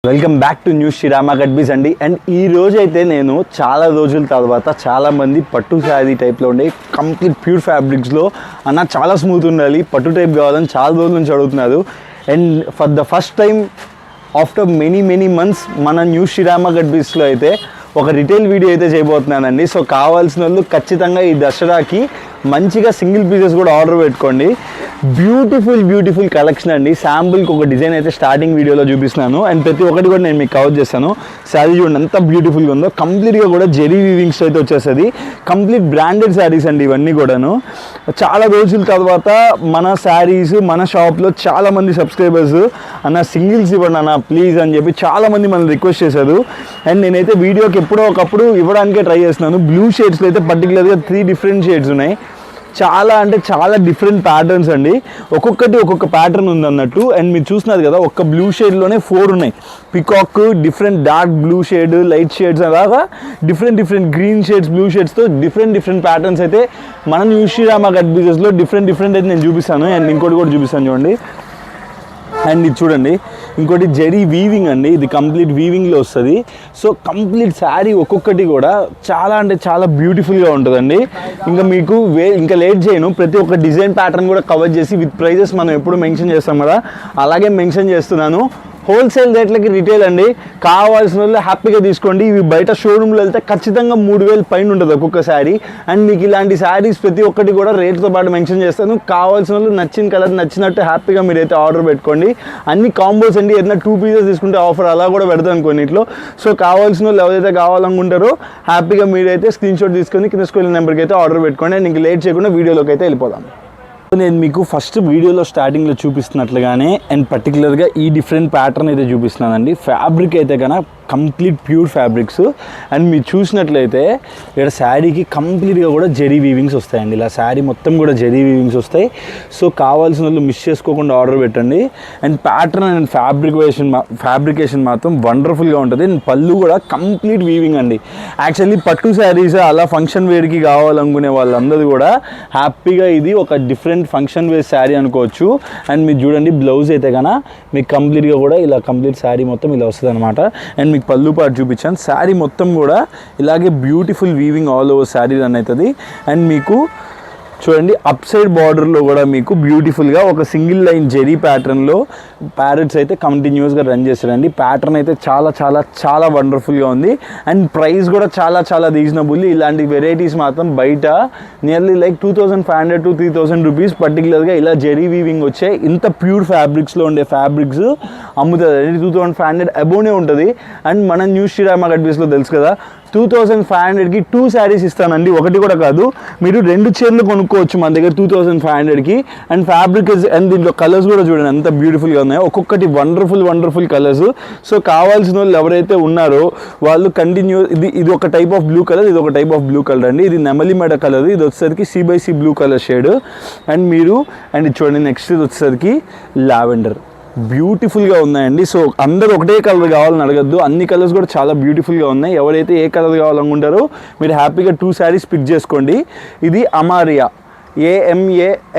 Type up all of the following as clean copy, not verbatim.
Welcome back to news Srirama గడ్బీస్ అండి. And ఈ రోజు అయితే నేను చాలా రోజుల తర్వాత చాలామంది పట్టు శారీ టైప్లో ఉండే కంప్లీట్ ప్యూర్ ఫ్యాబ్రిక్స్లో అన్న చాలా స్మూత్ ఉండాలి, పట్టు టైప్ కావాలని చాలా రోజుల నుంచి అడుగుతున్నారు. And for the first time after many months మన న్యూస్ శ్రీరామ గడ్బీస్లో అయితే ఒక రిటైల్ వీడియో అయితే చేయబోతున్నానండి. సో కావాల్సిన వాళ్ళు ఖచ్చితంగా ఈ దసరాకి మంచిగా సింగిల్ పీసెస్ కూడా ఆర్డర్ పెట్టుకోండి. బ్యూటిఫుల్ కలెక్షన్ అండి. శాంపుల్కి ఒక డిజైన్ అయితే స్టార్టింగ్ వీడియోలో చూపిస్తున్నాను అండ్ ప్రతి ఒక్కటి కూడా నేను మీకు కవర్ చేస్తాను. శారీ చూడండి ఎంత బ్యూటిఫుల్గా ఉందో, కంప్లీట్గా కూడా జెరీ వీవింగ్స్ అయితే వచ్చేస్తుంది. కంప్లీట్ బ్రాండెడ్ శారీస్ అండి ఇవన్నీ కూడాను. చాలా రోజుల తర్వాత మన శారీస్ మన షాప్లో చాలామంది సబ్స్క్రైబర్స్ అన్న సింగిల్స్ ఇవ్వండి అన్న ప్లీజ్ అని చెప్పి చాలామంది మనల్ని రిక్వెస్ట్ చేశారు. అండ్ నేనైతే వీడియోకి ఎప్పుడో ఒకప్పుడు ఇవ్వడానికే ట్రై చేస్తున్నాను. బ్లూ షేడ్స్లో అయితే పర్టికులర్గా 3 డిఫరెంట్ షేడ్స్ ఉన్నాయి. చాలా డిఫరెంట్ ప్యాటర్న్స్ అండి, ఒక్కొక్కటి ఒక్కొక్క ప్యాటర్న్ ఉంది అన్నట్టు. అండ్ మీరు చూస్తున్నారు కదా, ఒక్క బ్లూ షేడ్లోనే 4 ఉన్నాయి. Peacock, different dark blue shade, light shades, అలాగా డిఫరెంట్ గ్రీన్ షేడ్స్, బ్లూ షేడ్స్తో డిఫరెంట్ ప్యాటర్న్స్ అయితే మన న్యూస్ శ్రీరామ గడ్బీసెస్లో డిఫరెంట్ అయితే నేను చూపిస్తాను. అండ్ ఇంకోటి కూడా చూపిస్తాను చూడండి. అండ్ ఇది చూడండి, ఇంకోటి జెరీ వీవింగ్ అండి, ఇది కంప్లీట్ వీవింగ్లో వస్తుంది. సో కంప్లీట్ శారీ ఒక్కొక్కటి కూడా చాలా బ్యూటిఫుల్గా ఉంటుందండి. ఇంకా మీకు ఇంకా లేట్ చేయను, ప్రతి ఒక్క డిజైన్ ప్యాటర్న్ కూడా కవర్ చేసి విత్ ప్రైజెస్ మనం ఎప్పుడు మెన్షన్ చేస్తాం కదా, అలాగే మెన్షన్ చేస్తున్నాను. హోల్సేల్ రేట్లకి రిటైల్ అండి, కావాల్సిన వాళ్ళు హ్యాపీగా తీసుకోండి. ఇవి బయట షోరూమ్లో వెళ్తే ఖచ్చితంగా 3000 పైన ఉంటుంది ఒక్కొక్క శారీ. అండ్ మీకు ఇలాంటి శారీస్ ప్రతి ఒక్కటి కూడా రేట్తో పాటు మెన్షన్ చేస్తాను. కావాల్సిన వాళ్ళు నచ్చిన కలర్ నచ్చినట్టు హ్యాపీగా మీరైతే ఆర్డర్ పెట్టుకోండి. అన్ని కాంబోస్ అండి, ఏదైనా 2 పీసెస్ తీసుకుంటే ఆఫర్ అలా కూడా పెడతాను కొన్నిట్లో. సో కావాల్సిన వాళ్ళు ఎవరైతే కావాలనుకుంటారో హ్యాపీగా మీరైతే స్క్రీన్ షాట్ తీసుకొని కింద స్క్రోల్ నెంబర్కి అయితే ఆర్డర్ పెట్టుకోండి. అండ్ ఇంక లేట్ చేయకుండా వీడియోలోకి అయితే వెళ్ళిపోదాం. నేను మీకు ఫస్ట్ వీడియోలో స్టార్టింగ్లో చూపిస్తున్నట్లుగానే అండ్ పర్టికులర్గా ఈ డిఫరెంట్ ప్యాటర్న్ అయితే చూపిస్తున్నానండి. ఫ్యాబ్రిక్ అయితే కన్నా కంప్లీట్ ప్యూర్ ఫ్యాబ్రిక్స్. అండ్ మీరు చూసినట్లయితే ఇక్కడ శారీకి కంప్లీట్గా కూడా జెరీ వీవింగ్స్ వస్తాయండి. ఇలా శారీ మొత్తం కూడా జెరీ వీవింగ్స్ వస్తాయి. సో కావాల్సిన వాళ్ళు మిస్ చేసుకోకుండా ఆర్డర్ పెట్టండి. అండ్ ప్యాటర్న్ అండ్ ఫ్యాబ్రికేషన్ మాత్రం వండర్ఫుల్గా ఉంటుంది. అండ్ పళ్ళు కూడా కంప్లీట్ వీవింగ్ అండి. యాక్చువల్లీ పట్టు శారీస్ అలా ఫంక్షన్ వేర్కి కావాలనుకునే వాళ్ళందరూ కూడా హ్యాపీగా ఇది ఒక డిఫరెంట్ ఫంక్షన్ వేర్ శారీ అనుకోవచ్చు. అండ్ మీరు చూడండి, బ్లౌజ్ అయితే కన్నా మీకు కంప్లీట్గా కూడా ఇలా కంప్లీట్ శారీ మొత్తం ఇలా వస్తుంది అనమాట. అండ్ మీకు పళ్ళు పాటు చూపించాను, శారీ మొత్తం కూడా ఇలాగే beautiful weaving all over sari run అవుతుంది. అండ్ మీకు చూడండి అప్ సైడ్ బార్డర్లో కూడా మీకు బ్యూటిఫుల్గా ఒక సింగిల్ లైన్ జెరీ ప్యాటర్న్లో ప్యారెట్స్ అయితే కంటిన్యూస్గా రన్ చేస్తారండి. ప్యాటర్న్ అయితే చాలా వండర్ఫుల్గా ఉంది. అండ్ ప్రైస్ కూడా చాలా రీజనబుల్. ఇలాంటి వెరైటీస్ మాత్రం బయట నియర్లీ లైక్ 2500 to 3000 రూపీస్ పర్టికులర్గా ఇలా జెరీ వీవింగ్ వచ్చే ఇంత ప్యూర్ ఫ్యాబ్రిక్స్లో ఉండే ఫ్యాబ్రిక్స్ అమ్ముతుంది. 2500 అబోనే ఉంటుంది. అండ్ మన న్యూస్ శ్రీరామ గడ్బీస్లో తెలుసు కదా, 2500కి 2 శారీస్ ఇస్తానండి, ఒకటి కూడా కాదు. మీరు 2 చీరలు కొనుక్కోవచ్చు మన దగ్గర 2500కి. అండ్ ఫ్యాబ్రిక్ అండ్ దీంట్లో కలర్స్ కూడా చూడండి ఎంత బ్యూటిఫుల్గా ఉన్నాయో, ఒక్కొక్కటి వండర్ఫుల్ కలర్స్. సో కావాల్సిన వాళ్ళు ఎవరైతే ఉన్నారో వాళ్ళు ఇది ఒక టైప్ ఆఫ్ బ్లూ కలర్, ఇది ఒక టైప్ ఆఫ్ బ్లూ కలర్ అండి. ఇది నెమలి మెడ కలర్, ఇది వచ్చేసరికి C/C blue colour shade. And ఇది చూడండి, నెక్స్ట్ ఇది వచ్చేసరికి లావెండర్. బ్యూటిఫుల్గా ఉన్నాయండి. సో అందరూ ఒకటే కలర్ కావాలని అడగద్దు, అన్ని కలర్స్ కూడా చాలా బ్యూటిఫుల్గా ఉన్నాయి. ఎవరైతే ఏ కలర్ కావాలనుకుంటారో మీరు హ్యాపీగా 2 శారీస్ పిక్ చేసుకోండి. ఇది అమారియా,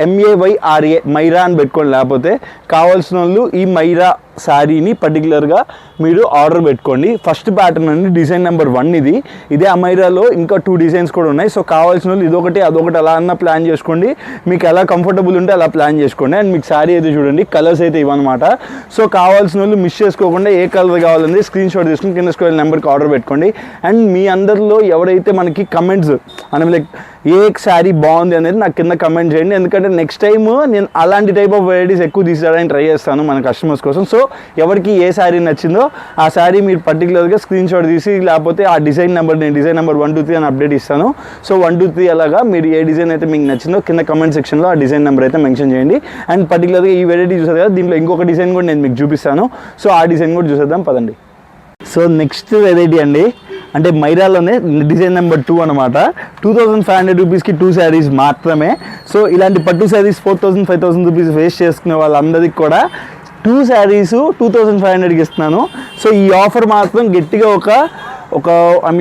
AMAYRA మైరా అని పెట్టుకోండి. లేకపోతే కావాల్సిన వాళ్ళు ఈ మైరా శారీని పర్టికులర్గా మీరు ఆర్డర్ పెట్టుకోండి. ఫస్ట్ ప్యాటర్న్ అండి, డిజైన్ నెంబర్ 1 ఇదే అమైరాలో ఇంకా 2 డిజైన్స్ కూడా ఉన్నాయి. సో కావాల్సిన వాళ్ళు ఇదొకటి అదొకటి అలా అన్న ప్లాన్ చేసుకోండి, మీకు ఎలా కంఫర్టబుల్ ఉంటే అలా ప్లాన్ చేసుకోండి. అండ్ మీకు శారీ అయితే చూడండి, కలర్స్ అయితే ఇవన్నమాట. సో కావాల్సిన వాళ్ళు మిస్ చేసుకోకుండా ఏ కలర్ కావాలంటే స్క్రీన్ షాట్ తీసుకుని కింద స్క్రోల్ నెంబర్కి ఆర్డర్ పెట్టుకోండి. అండ్ మీ అందరిలో ఎవరైతే మనకి కమెంట్స్ అంటే లైక్ ఏ శారీ బాగుంది అనేది నాకు కింద కమెంట్ చేయండి. ఎందుకంటే నెక్స్ట్ టైం నేను అలాంటి టైప్ ఆఫ్ వెరైటీస్ ఎక్కువ తీసుకురావడానికి ట్రై చేస్తాను మన కస్టమర్స్ కోసం. సో ఎవరికి ఏ శారీ నచ్చిందో ఆ శారీ మీరు పర్టికులర్గా స్క్రీన్ షాట్ తీసి, లేకపోతే ఆ డిజైన్ నెంబర్ నేను డిజైన్ నెంబర్ 1 to 3 అని అప్డేట్ ఇస్తాను. సో 1 to 3 అలాగా మీరు ఏ డిజైన్ అయితే మీకు నచ్చిందో కింద కమెంట్ సెక్షన్లో ఆ డిజైన్ నెంబర్ అయితే మెన్షన్ చేయండి. అండ్ పర్టికులర్గా ఈ వెరైటీ చూసారు కదా, దీంట్లో ఇంకొక డిజైన్ కూడా నేను మీకు చూపిస్తాను. సో ఆ డిజైన్ కూడా చూసేద్దాం పదండి. సో నెక్స్ట్ వెరైటీ అండి, అంటే మైరాలోనే డిజైన్ నెంబర్ 2 అనమాట. 2500 రూపీస్కి 2 శారీస్ మాత్రమే. సో ఇలాంటి పట్టు శారీస్ 4000 5000 రూపీస్ వేస్ట్ చేసుకునే వాళ్ళందరికీ కూడా 2 శారీస్ 2500కి ఇస్తున్నాను. సో ఈ ఆఫర్ మాత్రం గట్టిగా ఒక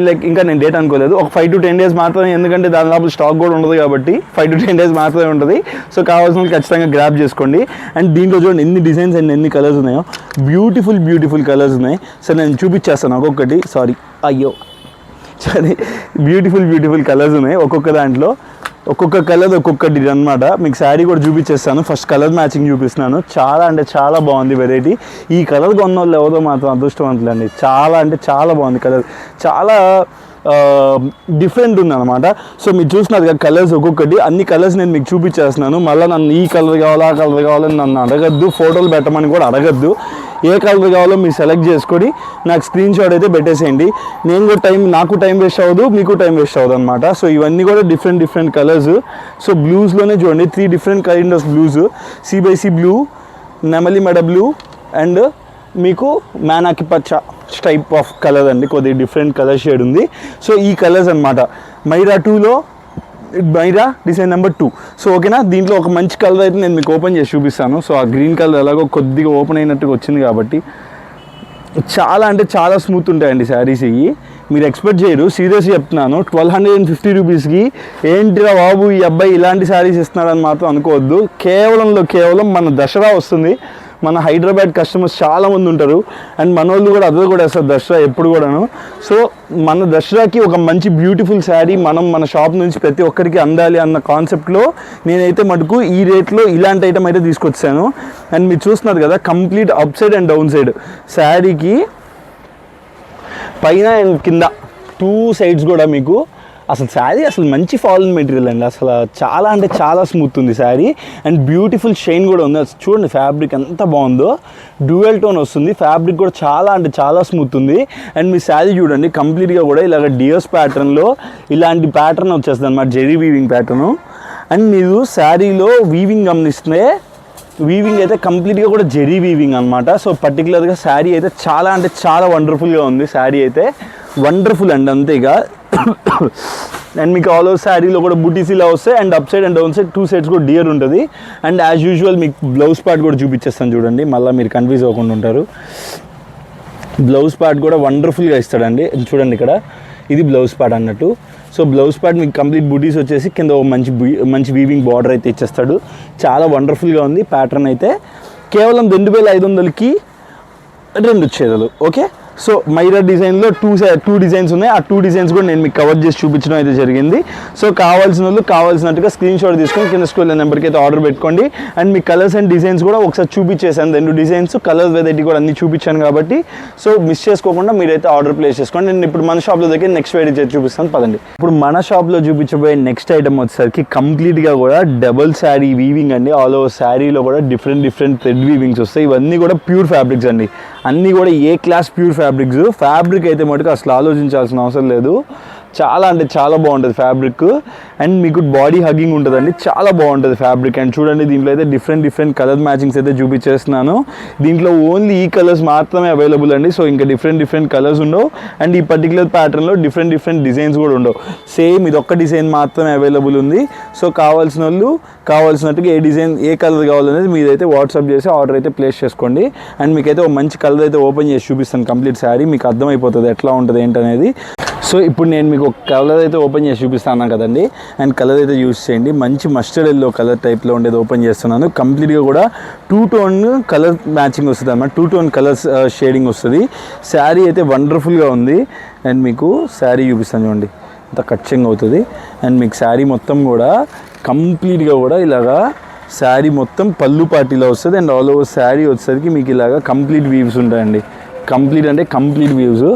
లైక్ ఇంకా నేను డేట్ అనుకోలేదు, ఒక 5 to 10 days మాత్రమే, ఎందుకంటే దాని లోపల స్టాక్ కూడా ఉండదు కాబట్టి 5 to 10 days మాత్రమే ఉంటుంది. సో కావాల్సిన వాళ్ళు ఖచ్చితంగా గ్రాప్ చేసుకోండి. అండ్ దీంట్లో చూడండి ఎన్ని డిజైన్స్ అండ్ ఎన్ని కలర్స్ ఉన్నాయో, బ్యూటిఫుల్ కలర్స్ ఉన్నాయి. సో నేను చూపించేస్తాను ఒక్కొక్కటి. సరే బ్యూటిఫుల్ కలర్స్ ఉన్నాయి. ఒక్కొక్క దాంట్లో ఒక్కొక్క కలర్ ఒక్కొక్కటి అనమాట. మీకు శారీ కూడా చూపించేస్తాను. ఫస్ట్ కలర్ మ్యాచింగ్ చూపిస్తున్నాను. చాలా అంటే చాలా బాగుంది వెరైటీ. ఈ కలర్ కొన్న వాళ్ళు ఎవరో మాత్రం అదృష్టవంతులండి. చాలా అంటే చాలా బాగుంది కలర్, చాలా డిఫరెంట్ ఉంది అనమాట. సో మీరు చూస్తున్నారు కదా కలర్స్ ఒక్కొక్కటి, అన్ని కలర్స్ నేను మీకు చూపించేస్తున్నాను. మళ్ళీ నన్ను ఈ కలర్ కావాలా ఆ కలర్ కావాలని నన్ను అడగద్దు, ఫోటోలు పెట్టమని కూడా అడగద్దు. ఏ కలర్ కావాలో మీరు సెలెక్ట్ చేసుకొని నాకు స్క్రీన్ షాట్ అయితే పెట్టేసేయండి. నేను కూడా నాకు టైం వేస్ట్ అవ్వదు, మీకు టైం వేస్ట్ అవ్వదు అనమాట. సో ఇవన్నీ కూడా డిఫరెంట్ కలర్స్. సో బ్లూస్లోనే చూడండి 3 different kind of blues, C/C blue, నెమలి మెడ బ్లూ అండ్ మీకు మేనాకి పచ్చ టైప్ ఆఫ్ కలర్ అండి. కొద్దిగా డిఫరెంట్ కలర్ షేడ్ ఉంది. సో ఈ కలర్స్ అనమాట మైరా 2లో, మైరా డిజైన్ నెంబర్ 2. సో ఓకేనా, దీంట్లో ఒక మంచి కలర్ అయితే నేను మీకు ఓపెన్ చేసి చూపిస్తాను. సో ఆ గ్రీన్ కలర్ ఎలాగో కొద్దిగా ఓపెన్ అయినట్టుగా వచ్చింది కాబట్టి చాలా అంటే చాలా స్మూత్ ఉంటాయండి శారీస్. ఇవి మీరు ఎక్స్పెక్ట్ చేయరు, సీరియస్గా చెప్తున్నాను. 1250 రూపీస్కి ఏంటిరా బాబు ఈ అబ్బాయి ఇలాంటి శారీస్ ఇస్తున్నారని మాత్రం అనుకోవద్దు. కేవలం మన దసరా వస్తుంది, మన హైదరాబాద్ కస్టమర్స్ చాలామంది ఉంటారు అండ్ మన వాళ్ళు కూడా అదే కూడా వేస్తారు దసరా ఎప్పుడు కూడాను. సో మన దసరాకి ఒక మంచి బ్యూటిఫుల్ శారీ మన షాప్ నుంచి ప్రతి ఒక్కరికి అందాలి అన్న కాన్సెప్ట్లో నేనైతే మటుకు ఈ రేట్లో ఇలాంటి ఐటమ్ అయితే తీసుకొచ్చాను. అండ్ మీరు చూస్తున్నారు కదా complete up side and down side శారీకి పైన అండ్ కింద 2 sides కూడా మీకు అసలు శారీ అసలు మంచి ఫాలిన్ మెటీరియల్ అండి. అసలు చాలా అంటే చాలా స్మూత్ ఉంది శారీ అండ్ బ్యూటిఫుల్ షైన్ కూడా ఉంది. చూడండి ఫ్యాబ్రిక్ ఎంత బాగుందో, డ్యూయల్ టోన్ వస్తుంది. ఫ్యాబ్రిక్ కూడా చాలా అంటే చాలా స్మూత్ ఉంది. అండ్ మీ శారీ చూడండి కంప్లీట్గా కూడా ఇలాగ డియోస్ ప్యాటర్న్లో ఇలాంటి ప్యాటర్న్ వచ్చేస్తుంది అనమాట, జెరీ వీవింగ్ ప్యాటర్ను. అండ్ మీరు శారీలో వీవింగ్ గమనిస్తే వీవింగ్ అయితే కంప్లీట్గా కూడా జెరీ వీవింగ్ అనమాట. సో పర్టికులర్గా శారీ అయితే చాలా అంటే చాలా వండర్ఫుల్గా ఉంది. శారీ అయితే వండర్ఫుల్ అండి అంతేగా. అండ్ మీకు ఆల్ ఓవర్ శారీలో కూడా బూటీస్ ఇలా వస్తాయి and up side and down side 2 sides కూడా డియర్ ఉంటుంది. అండ్ యాజ్ యూజువల్ మీకు బ్లౌజ్ పార్ట్ కూడా చూపించేస్తాను చూడండి, మళ్ళీ మీరు కన్ఫ్యూజ్ అవ్వకుండా ఉంటారు. బ్లౌజ్ పార్ట్ కూడా వండర్ఫుల్గా ఇస్తాడండి. చూడండి ఇక్కడ ఇది బ్లౌజ్ పార్ట్ అన్నట్టు. సో బ్లౌజ్ పార్ట్ మీకు కంప్లీట్ బూటీస్ వచ్చేసి కింద మంచి వీవింగ్ బార్డర్ అయితే ఇచ్చేస్తాడు. చాలా వండర్ఫుల్గా ఉంది ప్యాటర్న్ అయితే. కేవలం 2500కి 2 చీరలు. ఓకే, సో మైరా డిజైన్లో 2 డిజైన్స్ ఉన్నాయి. ఆ 2 డిజైన్స్ కూడా నేను మీకు కవర్ చేసి చూపించడం అయితే జరిగింది. సో కావాల్సిన వాళ్ళు కావాల్సినట్టుగా స్క్రీన్ షాట్ తీసుకొని కింద స్క్రోల్ నెంబర్కి అయితే ఆర్డర్ పెట్టుకోండి. And me colours and designs కూడా ఒకసారి చూపించేసాను, 2 డిజైన్స్ కలర్స్ వెరైటీ కూడా అన్ని చూపించాను కాబట్టి సో మిస్ చేసుకోకుండా మీరైతే ఆర్డర్ ప్లేస్ చేసుకోండి. నేను ఇప్పుడు మన షాప్లో దగ్గర నెక్స్ట్ వెరైటీ చేసి చూపిస్తాను పదండి. ఇప్పుడు మన షాప్లో చూపించబోయే నెక్స్ట్ ఐటమ్ వచ్చేసరికి కంప్లీట్గా కూడా డబుల్ శారీ వీవింగ్ అండి. ఆల్ ఓవర్ శారీలో కూడా డిఫరెంట్ థ్రెడ్ వీవింగ్స్ వస్తాయి. ఇవన్నీ కూడా ప్యూర్ ఫ్యాబ్రిక్స్ అండి, అన్నీ కూడా ఏ క్లాస్ ప్యూర్ ఫ్యాబ్రిక్ అయితే మటుకు అసలు ఆలోచించాల్సిన అవసరం లేదు. చాలా అంటే చాలా బాగుంటుంది ఫ్యాబ్రిక్ అండ్ మీకు బాడీ హగ్గింగ్ ఉంటుందండి, చాలా బాగుంటుంది ఫ్యాబ్రిక్. అండ్ చూడండి దీంట్లో అయితే డిఫరెంట్ కలర్ మ్యాచింగ్స్ అయితే చూపించేస్తున్నాను. దీంట్లో ఓన్లీ ఈ కలర్స్ మాత్రమే అవైలబుల్ అండి. సో ఇంకా డిఫరెంట్ కలర్స్ ఉండవు అండ్ ఈ పర్టికులర్ ప్యాటర్న్లో డిఫరెంట్ డిజైన్స్ కూడా ఉండవు. సేమ్ ఇది ఒక్క డిజైన్ మాత్రమే అవైలబుల్ ఉంది. సో కావాల్సిన వాళ్ళు కావాల్సినట్టుగా ఏ డిజైన్ ఏ కలర్ కావాలనేది మీరైతే వాట్సాప్ చేసి ఆర్డర్ అయితే ప్లేస్ చేసుకోండి. అండ్ మీకైతే ఒక మంచి కలర్ అయితే ఓపెన్ చేసి చూపిస్తాను కంప్లీట్ శారీ, మీకు అర్థమైపోతుంది ఎట్లా ఉంటుంది ఏంటనేది. సో ఇప్పుడు నేను మీకు ఒక కలర్ అయితే ఓపెన్ చేసి చూపిస్తాను కదండి. అండ్ కలర్ అయితే యూస్ చేయండి, మంచి మస్టర్డ్ ఎల్లో కలర్ టైప్లో ఉండేది ఓపెన్ చేస్తున్నాను. కంప్లీట్గా కూడా 2 tone కలర్ మ్యాచింగ్ వస్తుంది అన్నమాట, 2 tone కలర్స్ షేడింగ్ వస్తుంది. శారీ అయితే వండర్ఫుల్గా ఉంది. అండ్ మీకు శారీ చూపిస్తాను చూడండి అంత కచ్చింగ్ అవుతుంది. అండ్ మీకు శారీ మొత్తం కూడా కంప్లీట్గా కూడా ఇలాగా శారీ మొత్తం పళ్ళు పార్టీలో వస్తుంది. అండ్ ఆల్ ఓవర్ శారీ వచ్చేసరికి మీకు ఇలాగా కంప్లీట్ వీవ్స్ ఉంటాయండి. కంప్లీట్ వ్యూస్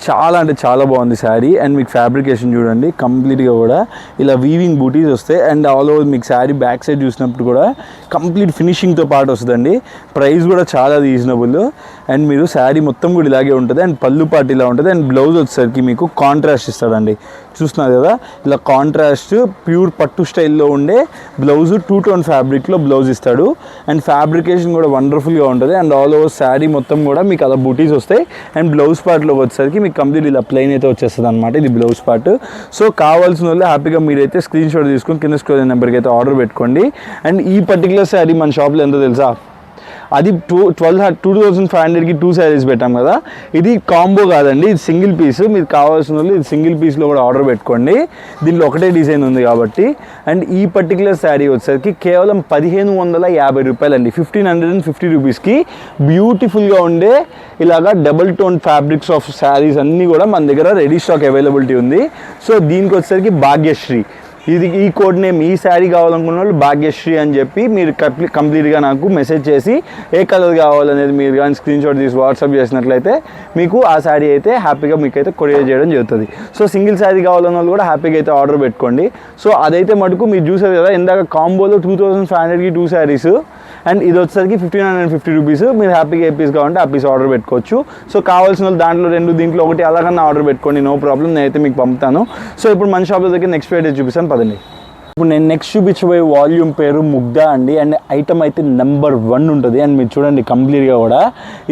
చాలా అంటే చాలా బాగుంది శారీ. అండ్ మీకు ఫ్యాబ్రికేషన్ చూడండి కంప్లీట్గా కూడా ఇలా వీవింగ్ బూటీస్ వస్తాయి. అండ్ ఆల్ ఓవర్ మీకు శారీ బ్యాక్ సైడ్ చూసినప్పుడు కూడా కంప్లీట్ ఫినిషింగ్తో పాటు వస్తుందండి. ప్రైస్ కూడా చాలా రీజనబుల్. అండ్ మీరు శారీ మొత్తం కూడా ఇలాగే ఉంటుంది. అండ్ పళ్ళు పార్ట్ ఇలా ఉంటుంది. అండ్ బ్లౌజ్ వచ్చేసరికి మీకు కాంట్రాస్ట్ ఇస్తాడండి, చూస్తున్నారు కదా ఇలా కాంట్రాస్ట్ ప్యూర్ పట్టు స్టైల్లో ఉండే బ్లౌజ్ 2 tone ఫ్యాబ్రిక్లో బ్లౌజ్ ఇస్తాడు. అండ్ ఫ్యాబ్రికేషన్ కూడా వండర్ఫుల్గా ఉంటుంది. అండ్ ఆల్ ఓవర్ శారీ మొత్తం కూడా మీకు అలా బూటీస్ వస్తాయి. అండ్ బ్లౌజ్ పార్ట్లో వచ్చేసరికి మీకు కంప్లీట్ ఇలా ప్లెయిన్ అయితే వచ్చేస్తుంది అనమాట, ఇది బ్లౌజ్ పార్ట్. సో కావాల్సిన వాళ్ళు హ్యాపీగా మీరైతే స్క్రీన్ షాట్ తీసుకొని కింద స్క్రోల్ నెంబర్కి అయితే ఆర్డర్ పెట్టుకోండి. అండ్ ఈ పర్టికులర్ శారీ మన షాప్లో ఎంతో తెలుసా, అది 2500కి 2 శారీస్ పెట్టాం కదా, ఇది కాంబో కాదండి, ఇది సింగిల్ పీస్. మీరు కావాల్సిన వాళ్ళు ఇది సింగిల్ పీస్లో కూడా ఆర్డర్ పెట్టుకోండి, దీంట్లో ఒకటే డిజైన్ ఉంది కాబట్టి. అండ్ ఈ పర్టికులర్ శారీ వచ్చేసరికి కేవలం 1550 రూపాయలండి, 1550 రూపీస్కి బ్యూటిఫుల్గా ఉండే ఇలాగా double tone fabrics of saris అన్నీ కూడా మన దగ్గర రెడీ స్టాక్ అవైలబిలిటీ ఉంది. సో దీనికి వచ్చేసరికి భాగ్యశ్రీ, ఇది ఈ కోడ్ నేమ్. ఈ శారీ కావాలనుకున్న వాళ్ళు భాగ్యశ్రీ అని చెప్పి మీరు కంప్లీట్గా నాకు మెసేజ్ చేసి ఏ కలర్ కావాలనేది మీరు కానీ స్క్రీన్ షాట్ తీసి వాట్సాప్ చేసినట్లయితే మీకు ఆ శారీ అయితే హ్యాపీగా మీకు అయితే కొరియర్ చేయడం జరుగుతుంది. సో సింగిల్ శారీ కావాలన్న వాళ్ళు కూడా హ్యాపీగా అయితే ఆర్డర్ పెట్టుకోండి. సో అదైతే మటుకు మీరు చూసారు కదా ఇందాక కాంబోలో 2500కి 2 శారీస్, అండ్ ఇది వచ్చేసరికి 1550 రూపీస్. మీరు హ్యాపీగా ఏ పీస్ కావాలంటే ఆ పీస్ ఆర్డర్ పెట్టుకోవచ్చు. సో కావాల్సిన వాళ్ళు దాంట్లో 2 దీంట్లో ఒకటి అలాగన్నా ఆర్డర్ పెట్టుకోండి, నో ప్రాబ్లం, నేనైతే మీకు పంపుతాను. సో ఇప్పుడు మన షాప్లో దగ్గర నెక్స్ట్ ఫ్రైడే చూపిస్తాను పదండి. ఇప్పుడు నేను నెక్స్ట్ చూపించబోయే వాల్యూమ్ పేరు ముగ్ధా అండి. అండ్ ఐటమ్ అయితే నెంబర్ 1 ఉంటుంది. అండ్ మీరు చూడండి కంప్లీట్గా కూడా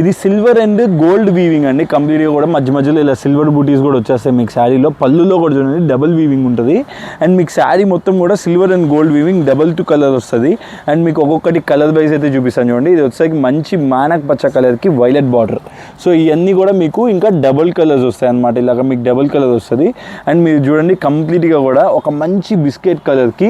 ఇది సిల్వర్ అండ్ గోల్డ్ వీవింగ్ అండి. కంప్లీట్గా కూడా మధ్య మధ్యలో ఇలా సిల్వర్ బూటీస్ కూడా వచ్చేస్తాయి మీకు శారీలో. పళ్ళులో కూడా చూడండి డబుల్ వీవింగ్ ఉంటుంది. అండ్ మీకు శారీ మొత్తం కూడా silver and gold weaving double 2 colour వస్తుంది. అండ్ మీకు ఒక్కొక్కటి కలర్ వైజ్ అయితే చూపిస్తాను చూడండి. ఇది వచ్చేసరికి మంచి మానక్ పచ్చ కలర్కి వైలెట్ బార్డర్. సో ఇవన్నీ కూడా మీకు ఇంకా డబుల్ కలర్స్ వస్తాయి అనమాట, ఇలాగ మీకు డబుల్ కలర్ వస్తుంది. అండ్ మీరు చూడండి కంప్లీట్గా కూడా ఒక మంచి బిస్కెట్ కలర్ కి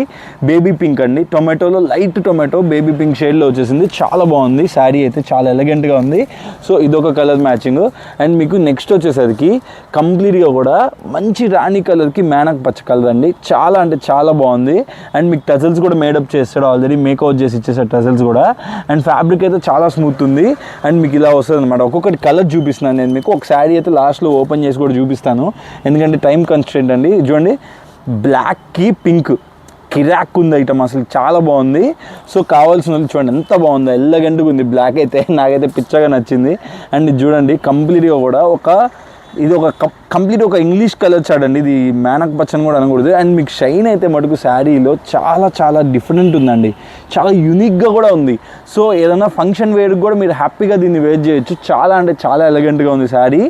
బేబీ పింక్ అండి, టొమాటోలో లైట్ టొమాటో బేబీ పింక్ షేడ్లో వచ్చేసింది. చాలా బాగుంది శారీ అయితే, చాలా ఎలిగెంట్గా ఉంది. సో ఇదొక కలర్ మ్యాచింగ్. అండ్ మీకు నెక్స్ట్ వచ్చేసరికి కంప్లీట్గా కూడా మంచి రాణి కలర్కి మేనక్ పచ్చ కలర్ అండి, చాలా అంటే చాలా బాగుంది. అండ్ మీకు టజల్స్ కూడా మేడప్ చేస్తాడు, ఆల్రెడీ మేకౌట్ చేసి ఇచ్చేసాడు టజల్స్ కూడా. అండ్ ఫ్యాబ్రిక్ అయితే చాలా స్మూత్ ఉంది. అండ్ మీకు ఇలా వస్తుంది అనమాట. ఒక్కొక్కటి కలర్ చూపిస్తున్నాను నేను మీకు. ఒక శారీ అయితే లాస్ట్లో ఓపెన్ చేసి కూడా చూపిస్తాను, ఎందుకంటే టైం కన్స్ట్రెంట్ అండి. చూడండి బ్లాక్కి పింక్ కిరాక్ ఉంది ఐటమ్, అసలు చాలా బాగుంది. సో కావాల్సిన వాళ్ళు చూడండి ఎంత బాగుందో, ఎల్లగంటుగా ఉంది. బ్లాక్ అయితే నాకైతే పిచ్చగా నచ్చింది. అండ్ ఇది చూడండి కంప్లీట్గా కూడా ఇది ఒక కంప్లీట్ ఒక ఇంగ్లీష్ కలర్ చార్ట్ అండి, ఇది మేనక్ పచ్చని కూడా అనకూడదు. అండ్ మీకు షైన్ అయితే మటుకు శారీలో చాలా చాలా డిఫరెంట్ ఉందండి, చాలా యూనిక్గా కూడా ఉంది. సో ఏదైనా ఫంక్షన్ వేర్కి కూడా మీరు హ్యాపీగా దీన్ని వేర్ చేయొచ్చు, చాలా అంటే చాలా ఎలిగెంట్గా ఉంది శారీ.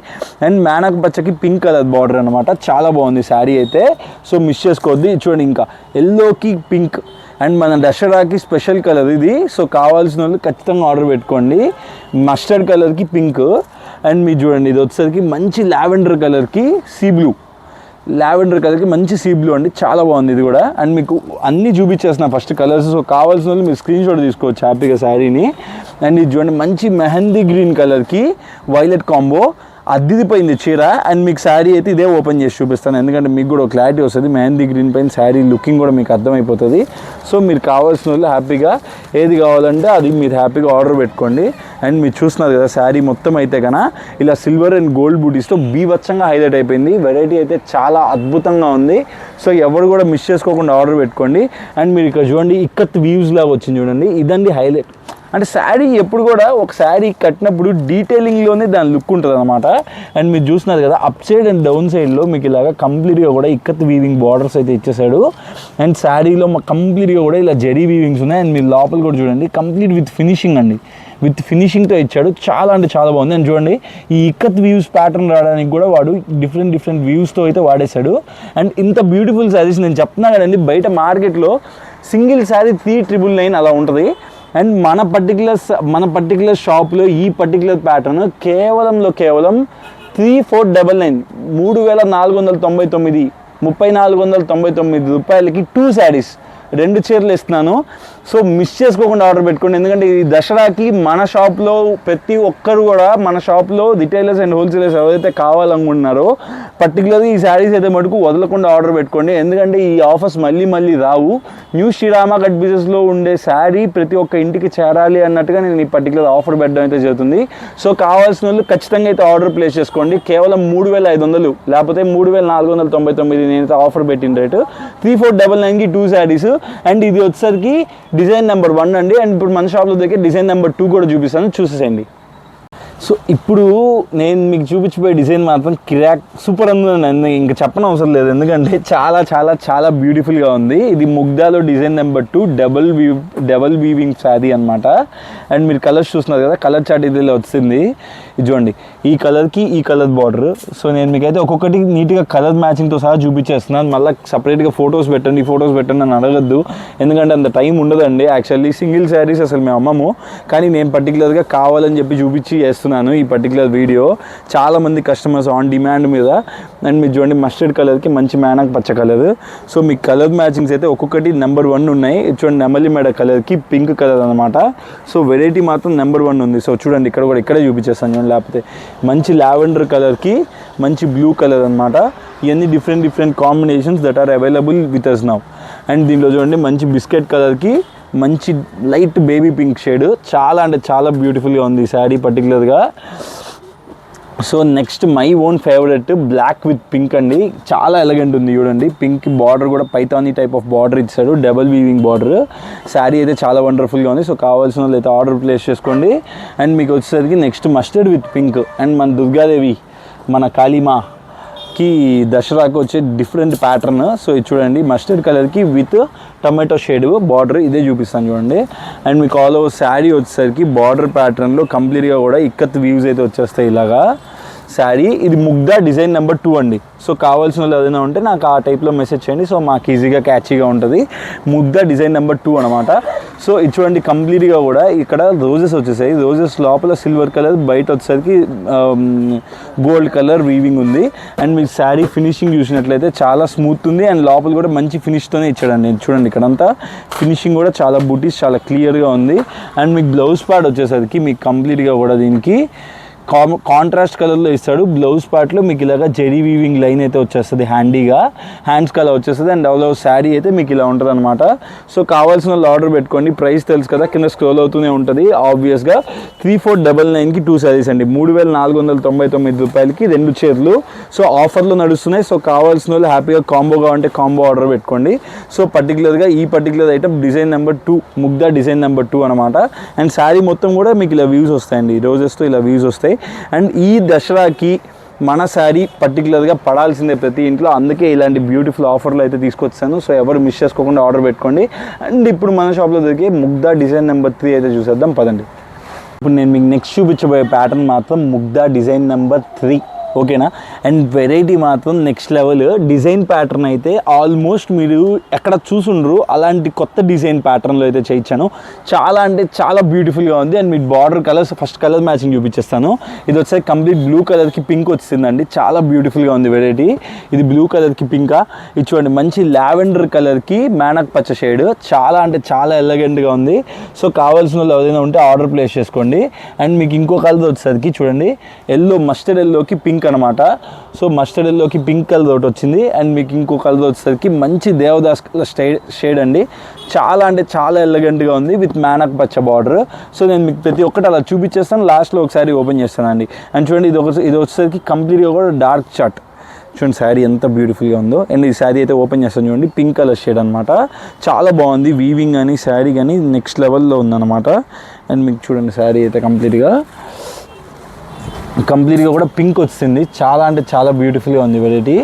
అండ్ మేనక్ పచ్చకి పింక్ కలర్ బార్డర్ అనమాట, చాలా బాగుంది శారీ అయితే. సో మిస్ చేసుకోవద్దు. చూడండి ఇంకా ఎల్లోకి పింక్, అండ్ మన దసరాకి స్పెషల్ కలర్ ఇది. సో కావాల్సిన వాళ్ళు ఖచ్చితంగా ఆర్డర్ పెట్టుకోండి. మస్టర్డ్ కలర్కి పింక్. అండ్ మీరు చూడండి ఇది వచ్చేసరికి మంచి లావెండర్ కలర్కి సీ బ్లూ, లావెండర్ కలర్కి మంచి సీ బ్లూ అండి, చాలా బాగుంది ఇది కూడా. అండ్ మీకు అన్నీ చూపించేసిన ఫస్ట్ కలర్స్. సో కావాల్సిన వాళ్ళు మీరు స్క్రీన్ షాట్ తీసుకోవచ్చు హ్యాపీగా శారీని. అండ్ ఇది చూడండి మంచి మెహందీ గ్రీన్ కలర్కి వైలెట్ కాంబో, అద్దిపోయింది చీర. అండ్ మీకు శారీ అయితే ఇదే ఓపెన్ చేసి చూపిస్తాను, ఎందుకంటే మీకు కూడా క్లారిటీ వస్తుంది. మెహందీ గ్రీన్ పైన శారీ లుకింగ్ కూడా మీకు అర్థమైపోతుంది. సో మీరు కావాల్సిన వాళ్ళు హ్యాపీగా ఏది కావాలంటే అది మీరు హ్యాపీగా ఆర్డర్ పెట్టుకోండి. అండ్ మీరు చూస్తున్నారు కదా శారీ మొత్తం అయితే కన్నా ఇలా సిల్వర్ అండ్ గోల్డ్ బూటీస్తో బీభత్సంగా హైలైట్ అయిపోయింది. వెరైటీ అయితే చాలా అద్భుతంగా ఉంది. సో ఎవరు కూడా మిస్ చేసుకోకుండా ఆర్డర్ పెట్టుకోండి. అండ్ మీరు ఇక్కడ చూడండి ఇక్కత్ వ్యూస్ లాగా వచ్చింది చూడండి, ఇదండి హైలైట్. అంటే శారీ ఎప్పుడు కూడా ఒక శారీ కట్టినప్పుడు డీటెయిలింగ్లోనే దాని లుక్ ఉంటుంది అనమాట. అండ్ మీరు చూస్తున్నారు కదా అప్ సైడ్ అండ్ డౌన్ సైడ్లో మీకు ఇలాగా కంప్లీట్గా కూడా ఇక్కత్ వీవింగ్ బార్డర్స్ అయితే ఇచ్చేసాడు. అండ్ శారీలో కంప్లీట్గా కూడా ఇలా జరీ వీవింగ్స్ ఉన్నాయి. అండ్ మీరు లోపల కూడా చూడండి కంప్లీట్ విత్ ఫినిషింగ్ అండి, విత్ ఫినిషింగ్తో ఇచ్చాడు, చాలా అంటే చాలా బాగుంది. అండ్ చూడండి ఈ ఇక్కత్ వ్యూస్ ప్యాటర్న్ రావడానికి కూడా వాడు డిఫరెంట్ వ్యూస్తో అయితే వాడేశాడు. అండ్ ఇంత బ్యూటిఫుల్ శారీస్ నేను చెప్తున్నా కదండి, బయట మార్కెట్లో సింగిల్ శారీ 3999 అలా ఉంటుంది. అండ్ మన పర్టికులర్ షాప్లో ఈ పర్టికులర్ ప్యాటర్న్ కేవలం 3499, 3499, 3499 రూపాయలకి 2 శారీస్, 2 చీరలు ఇస్తున్నాను. సో మిస్ చేసుకోకుండా ఆర్డర్ పెట్టుకోండి, ఎందుకంటే ఈ దసరాకి మన షాప్లో ప్రతి ఒక్కరు కూడా మన షాప్లో రిటైలర్స్ అండ్ హోల్సేలర్స్ ఎవరైతే కావాలనుకుంటున్నారో పర్టికులర్గా ఈ శారీస్ అయితే మటుకు వదలకుండా ఆర్డర్ పెట్టుకోండి, ఎందుకంటే ఈ ఆఫర్స్ మళ్ళీ రావు. న్యూ శ్రీరామ కట్ బిజినెస్లో ఉండే శారీ ప్రతి ఒక్క ఇంటికి చేరాలి అన్నట్టుగా నేను ఈ పర్టికులర్ ఆఫర్ పెట్టడం అయితే జరుగుతుంది. సో కావాల్సిన వాళ్ళు ఖచ్చితంగా అయితే ఆర్డర్ ప్లేస్ చేసుకోండి. కేవలం 3500 లేకపోతే 3499 నేనైతే ఆఫర్ పెట్టిన రేటు. 3499కి 2 శారీస్. అండ్ ఇది వచ్చేసరికి డిజైన్ నెంబర్ 1 అండి. అండ్ ఇప్పుడు మన షాప్లో దగ్గర డిజైన్ నెంబర్ 2 కూడా చూపిస్తాను, చూసేసేయండి. సో ఇప్పుడు నేను మీకు చూపించిపోయే డిజైన్ మాత్రం కిరాక్ సూపర్ ఉంది, ఇంకా చెప్పని అవసరం లేదు, ఎందుకంటే చాలా చాలా చాలా బ్యూటిఫుల్గా ఉంది. ఇది ముగ్ధాలో design number 2 double weaving sari అనమాట. అండ్ మీరు కలర్స్ చూస్తున్నారు కదా, కలర్ చార్ట్ ఇది వచ్చింది. ఇది చూడండి ఈ కలర్కి ఈ కలర్ బార్డర్. సో నేను మీకైతే ఒక్కొక్కటి నీట్గా కలర్ మ్యాచింగ్తో సహా చూపించేస్తున్నాను. మళ్ళీ సపరేట్గా ఫొటోస్ పెట్టండి అని అడగద్దు, ఎందుకంటే అంత టైం ఉండదండి. యాక్చువల్లీ సింగిల్ శారీస్ అసలు మేము అమ్మము, కానీ నేను పర్టికులర్గా కావాలని చెప్పి చూపించి చేస్తున్నాను ఈ పర్టికులర్ వీడియో. చాలామంది కస్టమర్స్ ఆన్ డిమాండ్ మీద. అండ్ మీరు చూడండి మస్టర్డ్ కలర్కి మంచి మేనక్ పచ్చ కలర్. సో మీ కలర్ మ్యాచింగ్స్ అయితే ఒక్కొక్కటి నెంబర్ 1 ఉన్నాయి. చూడండి నెమలి మెడ కలర్కి పింక్ కలర్ అనమాట. సో వెరైటీ మాత్రం నెంబర్ 1 ఉంది. సో చూడండి ఇక్కడే చూపించేస్తాను చూడండి. లేకపోతే మంచి లావెండర్ కలర్కి మంచి బ్లూ కలర్ అనమాట. ఇవన్నీ different combinations that are available with us now. And దీనిలో చూడండి మంచి బిస్కెట్ కలర్కి మంచి లైట్ బేబీ పింక్ షేడ్. చాలా అంటే చాలా బ్యూటిఫుల్గా ఉంది ఈ శారీ పర్టికులర్గా. So next my own favourite black with pink అండి. చాలా ఎలగెంట్ ఉంది చూడండి. పింక్ బార్డర్ కూడా పైతానీ టైప్ ఆఫ్ బార్డర్ ఇచ్చాడు, డబల్ వీవింగ్ బార్డర్. శారీ అయితే చాలా వండర్ఫుల్గా ఉంది. సో కావాల్సిన వాళ్ళు అయితే ఆర్డర్ ప్లేస్ చేసుకోండి. అండ్ మీకు వచ్చేసరికి next mustard with pink. And మన దుర్గాదేవి మన కాళీమాకి దసరాకు వచ్చే డిఫరెంట్ ప్యాటర్న్. సో ఇది చూడండి మస్టర్డ్ కలర్కి విత్ టమాటో షేడ్ బార్డర్, ఇదే చూపిస్తాను చూడండి. అండ్ మీకు ఆల్ ఓవర్ శారీ వచ్చేసరికి బార్డర్ ప్యాటర్న్లో కంప్లీట్గా కూడా ఇక్కత్ వ్యూస్ అయితే వచ్చేస్తాయి ఇలాగా శారీ. ఇది ముగ్ధా డిజైన్ నెంబర్ 2 అండి. సో కావాల్సిన వాళ్ళు ఏదైనా ఉంటే నాకు ఆ టైప్లో మెసేజ్ చేయండి. సో మాకు ఈజీగా క్యాచీగా ఉంటుంది. ముగ్ధా డిజైన్ నెంబర్ 2 అనమాట. సో ఇది చూడండి కంప్లీట్గా కూడా ఇక్కడ రోజెస్ వచ్చేసాయి. రోజెస్ లోపల సిల్వర్ కలర్, బయట వచ్చేసరికి గోల్డ్ కలర్ వీవింగ్ ఉంది. అండ్ మీకు శారీ ఫినిషింగ్ చూసినట్లయితే చాలా స్మూత్ ఉంది. అండ్ లోపల కూడా మంచి ఫినిష్తోనే ఇచ్చాడండి. చూడండి ఇక్కడంతా ఫినిషింగ్ కూడా చాలా బూటీస్ చాలా క్లియర్గా ఉంది. అండ్ మీకు బ్లౌజ్ పార్ట్ వచ్చేసరికి మీకు కంప్లీట్గా కూడా దీనికి కాంట్రాస్ట్ కలర్లో ఇస్తాడు. బ్లౌజ్ పార్ట్లో మీకు ఇలాగా జెరీ వీవింగ్ లైన్ అయితే వచ్చేస్తుంది, హ్యాండీగా హ్యాండ్స్ కలర్ వచ్చేస్తుంది. అండ్ ఆల్ ఓవర్ శారీ అయితే మీకు ఇలా ఉంటుంది అనమాట. సో కావాల్సిన వాళ్ళు ఆర్డర్ పెట్టుకోండి. ప్రైస్ తెలుసు కదా, కింద స్క్రోల్ అవుతూనే ఉంటుంది ఆబ్వియస్గా. 3499కి 2 శారీస్ అండి. 3499 రూపాయలకి 2 చీరలు. సో ఆఫర్లో నడుస్తున్నాయి. సో కావాల్సిన వాళ్ళు హ్యాపీగా కాంబోగా ఉంటే కాంబో ఆర్డర్ పెట్టుకోండి. సో పర్టికులర్గా ఈ పర్టికులర్ ఐటమ్ డిజైన్ నెంబర్ 2, ముగ్ధా డిజైన్ నెంబర్ 2 అనమాట. అండ్ శారీ మొత్తం కూడా మీకు ఇలా వ్యూస్ వస్తాయండి, రోజెస్తో ఇలా వ్యూస్ వస్తాయి. అండ్ ఈ దసరాకి మన శారీ పర్టికులర్గా పడాల్సిందే ప్రతి ఇంట్లో. అందుకే ఇలాంటి బ్యూటిఫుల్ ఆఫర్లు అయితే తీసుకొచ్చాను. సో ఎవరు మిస్ చేసుకోకుండా ఆర్డర్ పెట్టుకోండి. అండ్ ఇప్పుడు మన షాప్లో దొరికే ముగ్ధా డిజైన్ నెంబర్ 3 అయితే చూసేద్దాం పదండి. ఇప్పుడు నేను మీకు నెక్స్ట్ చూపించబోయే ప్యాటర్న్ మాత్రం ముగ్ధా డిజైన్ నెంబర్ 3, ఓకేనా. అండ్ వెరైటీ మాత్రం నెక్స్ట్ లెవెల్. డిజైన్ ప్యాటర్న్ అయితే ఆల్మోస్ట్ మీరు ఎక్కడ చూసుండ్రు అలాంటి కొత్త డిజైన్ ప్యాటర్న్లో అయితే చేయించాను. చాలా అంటే చాలా బ్యూటిఫుల్గా ఉంది. And me border colours first colour matching చూపించేస్తాను. ఇది వచ్చేసి కంప్లీట్ బ్లూ కలర్కి పింక్ వచ్చిందండి. చాలా బ్యూటిఫుల్గా ఉంది వెరైటీ. ఇది బ్లూ కలర్కి పింకా. ఇది చూడండి మంచి లావెండర్ కలర్కి మేనక్ పచ్చ షేడ్. చాలా అంటే చాలా ఎలగెంట్గా ఉంది. సో కావాల్సిన వాళ్ళు ఏదైనా ఉంటే ఆర్డర్ ప్లేస్ చేసుకోండి. అండ్ మీకు ఇంకో కలర్ వచ్చేసరికి చూడండి ఎల్లో, మస్టర్డ్ ఎల్లోకి పింక్ అనమాట. సో మస్టర్డ్ ఎల్లోకి పింక్ కలర్ ఒకటి వచ్చింది. అండ్ మీకు ఇంకో కలర్ వచ్చేసరికి మంచి దేవదాస్ షేడ్ అండి. చాలా అంటే చాలా ఎలగెంట్గా ఉంది విత్ మేనక్ పచ్చ బార్డర్. సో నేను మీకు ప్రతి ఒక్కటి అలా చూపించేస్తాను, లాస్ట్లో ఒకసారి ఓపెన్ చేస్తానండి. అండ్ చూడండి ఇది వచ్చేసరికి కంప్లీట్గా కూడా డార్క్ చాట్. చూడండి శారీ ఎంత బ్యూటిఫుల్గా ఉందో. అండ్ ఈ శారీ అయితే ఓపెన్ చేస్తాను చూడండి, పింక్ కలర్ షేడ్ అనమాట. చాలా బాగుంది వీవింగ్ కానీ శారీ కానీ నెక్స్ట్ లెవెల్లో ఉందన్నమాట. అండ్ మీకు చూడండి శారీ అయితే కంప్లీట్గా కూడా పింక్ వచ్చింది. చాలా అంటే చాలా బ్యూటిఫుల్గా ఉంది వెరైటీ.